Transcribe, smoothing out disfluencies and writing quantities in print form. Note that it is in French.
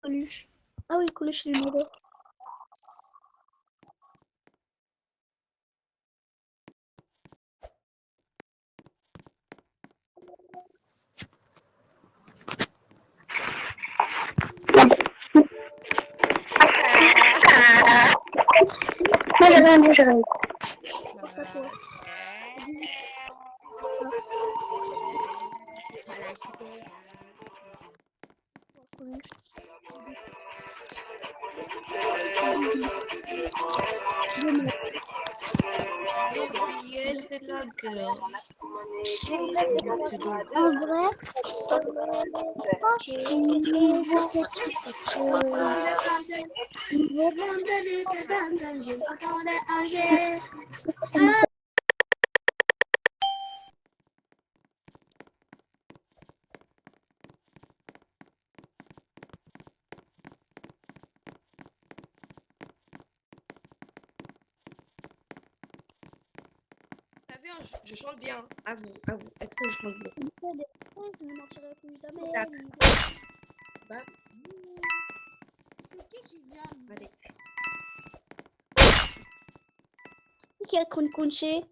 Coluche. Ah oui, Coluche, il est mort. Moi, j'avais un bon, j'avais. Pas toi. Coluche. Yes, c'est la gueule. En vrai, T'as vu, hein, je chante bien. À vous, à vous. Est-ce que je chante bien? je ne mentirai plus jamais. Bah, C'est qui vient? allez. Qui a conché?